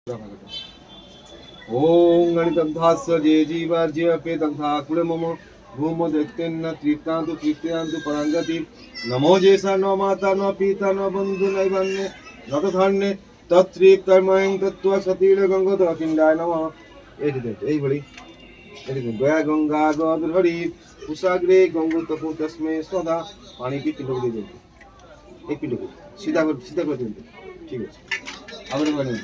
ओम गणितंधास्य जे जीवार्ज्य पेतंधा कुलमम भूम दैत्यन्न तृप्तान्तु तृप्तान्तु परंगति नमो जेसा न माता न पिता न बंधु नैवन्य न तथान्य तत्तृप्तमयं तत्त्व सतील गंगोत पिंडाय नमः। এই বলি গয়া গঙ্গা গদহরি কুশাগ্রে গঙ্গোতপু তস্মে সদা পানি কি পিণ্ড দিয়ে দিন এই পিণ্ডকে সিধা করে দিন। ঠিক আছে আবার বলেন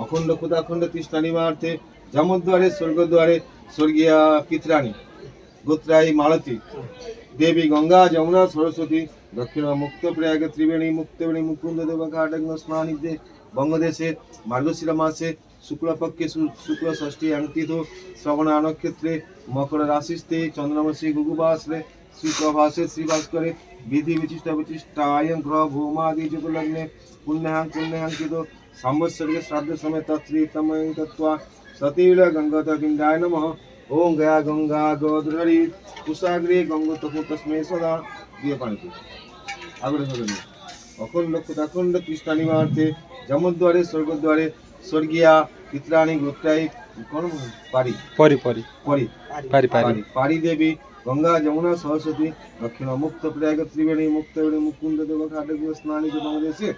अखंड खुदाखंड तृष्णा निवार्थे जमद्वारे स्वर्गद्वारे स्वर्गीय पितराणी गोत्राई मालती देवी गंगा जमुना सरस्वती दक्षिण मुक्त प्रयाग त्रिवेणी मुक्तवेणी मुकुंद देव घाटंग स्नानिधे बंगदेशे मार्गशीर मासे शुक्ल पक्षे शुक्ल षष्ठी अंकितो श्रवण नक्षत्रे मकर राशिस्ते चंद्रमसी गुगुबासरे श्री प्रभासे श्री भास्करे विधि विशिष्ट विशिष्टायं ग्रह भूमादि जुगलग्ने पुण्यहांकितो संवत्सरिक श्राद्ध समय तत्त्वमयं तत्त्वा सतील गंगोत पिंडाय नमः। ओम गया गंगा गोधरी कुशाग्रे गंगोतपु तस्मै सदा दिए पानी आगे होगा अखंड खुदाखंड तृष्णा निवार्थे जमद्वारे स्वर्गद्वारे स्वर्गीय पितराणी गोत्राई कौन पारी पारी पारी पारी पारी पारी पारी देवी गंगा जमुना सरस्वती दक्षिण मुक्त प्रयाग त्रिवेणी मुक्तवेणी मुकुंद देव घाटक स्नानी बंगदेशे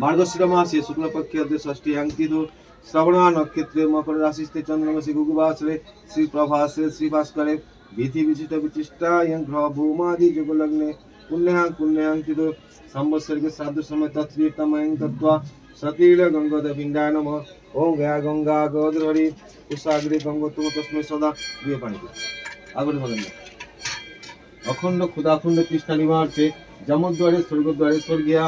मार्गशीर मासे शुक्ल पक्ष षष्ठी अंकितो श्रवण नक्षत्रे मकर राशिस्ते चंद्रमसी गुगुबासरे श्री प्रभासे श्री भास्करे विधि विशिष्ट विशिष्टायं ग्रह भूमादि जुगलग्ने पुण्यहांकितो संवत्सरिक श्राद्ध समय तत्त्वमयं तत्त्वा सतील गंगोत पिंडाय नमः। ओम गया गंगा गोधरी कुशाग्रे गंगोतपु तस्मै सदा दिए पानी आगे बोलें अखंड खुदाखंड तृष्णा निवार्थे जमद्वारे स्वर्गद्वारे स्वर्गीय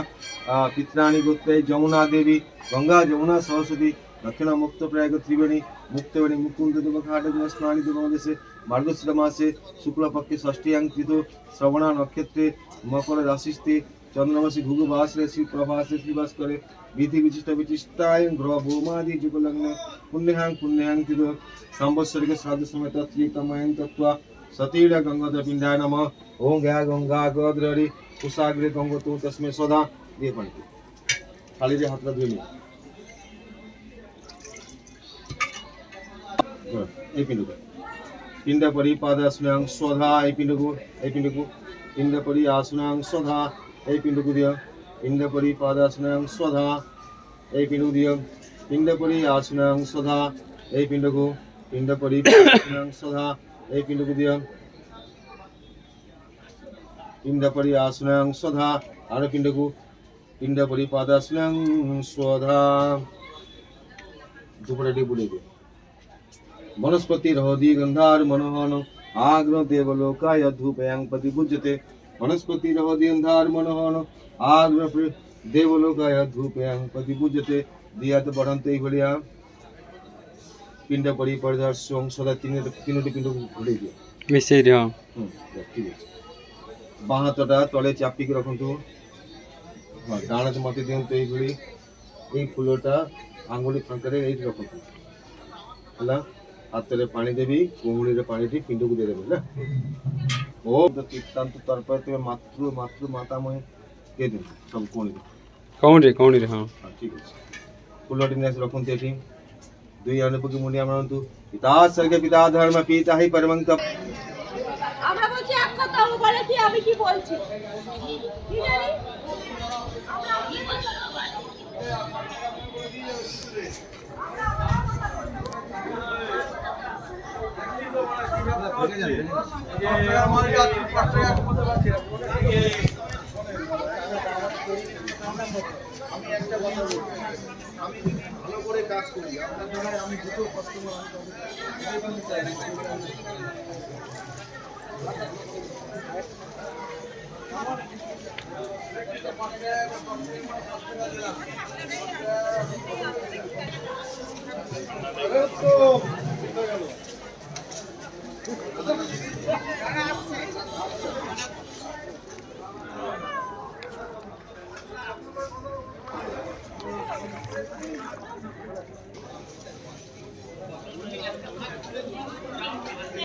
पितराणी गोत्रे जमुना देवी गंगा जमुना सरस्वती दक्षिण मुक्त प्रयाग त्रिवेणी मुक्तवेणी मुकुंद देव घाटक स्नानी बंगदेशे मार्गशीर मासे शुक्ल पक्षे षष्ठी अंकितो श्रवण नक्षत्रे मकर राशिस्ते चंद्रमसी घुगुबासरे श्री प्रभासे श्री भास्करे विधि विशिष्ट विशिष्टायं ग्रह भूमादि जुगलग्ने पुण्यहांकितो संवत्सरिक श्राद्ध समय तत्त्वमयं तत्त्वा सतील गंगोत पिंडाय नमः। ओम गया गंगा गोधरी कुशाग्रे गंगोतपु तस्मै सदा दिए पानी खाली দিয়ে হাতটা ধুয়ে নিন এই পিণ্ডকে পিণ্ড পরিপাদাসনাং স্বধা এই পিণ্ডকু পিণ্ড পরিআসনাং স্বধা এই পিণ্ডকু দিও পিণ্ড পরিপাদাসনাং স্বধা এই পিণ্ডকু দিও পিণ্ড পরিআসনাং স্বধা এই পিণ্ডকু পিণ্ড পরিপাদাসনাং স্বধা এই পিণ্ডকু দিও পিণ্ড পরিআসনাং স্বধা আর পিণ্ডকু पिंड परिपादासनं स्वधा दुपरेटी बोले वनस्पति हृदय गंधार मनोहन आग्र देवलोकाय धूपयां प्रतिपूज्यते वनस्पति हृदय गंधार मनोहन आग्र देवलोकाय धूपयां प्रतिपूज्यते दियात बढ़ंते भलिया पिंड परिपादासं सदा तीनोटी पिंड घुरे दिया मिसे दिया ठीक আছে বাঁ হাতটা তলে চাপিয়ে রাখুন তো ডান হাতে মাটি দিন তো এইগুলি এই ফুলটা আঙ্গুলি ফাঁকারে এই রকম ହେଲା ହାତରେ ପାଣି ଦେବି କୁହୁଳିରେ ପାଣିଟି ପିଣ୍ଡକୁ ଦେଇଦେବେ ନା ଓ ତୀର୍ଥାନ୍ତ ତର୍ପରେ ତେବେ ମାତୃ ମାତାମୟ ଦେଇଦେବେ ସବୁ କଉଣିରେ ହଁ ଠିକ ଅଛି ଫୁଲଟି ନେଇ ରଖନ୍ତୁ ଏଠି ଦୁଇ ଆଣେ ପକି ମୁଣ୍ଡିଆ ମାରନ୍ତୁ ପିତା ସ୍ୱର୍ଗ ପିତା ଧର୍ମ ପିତା ହିଁ ପରମଂ তপ আমরা বলছি এক কথা ও বলে কি আমি কি বলছি কি জানি আমরা কি কথা আমি একটা কথা বলছি আমি যদি ভালো করে কাজ করি আপনার দ্বারা আমি দুটো কাস্টমার আমি চাই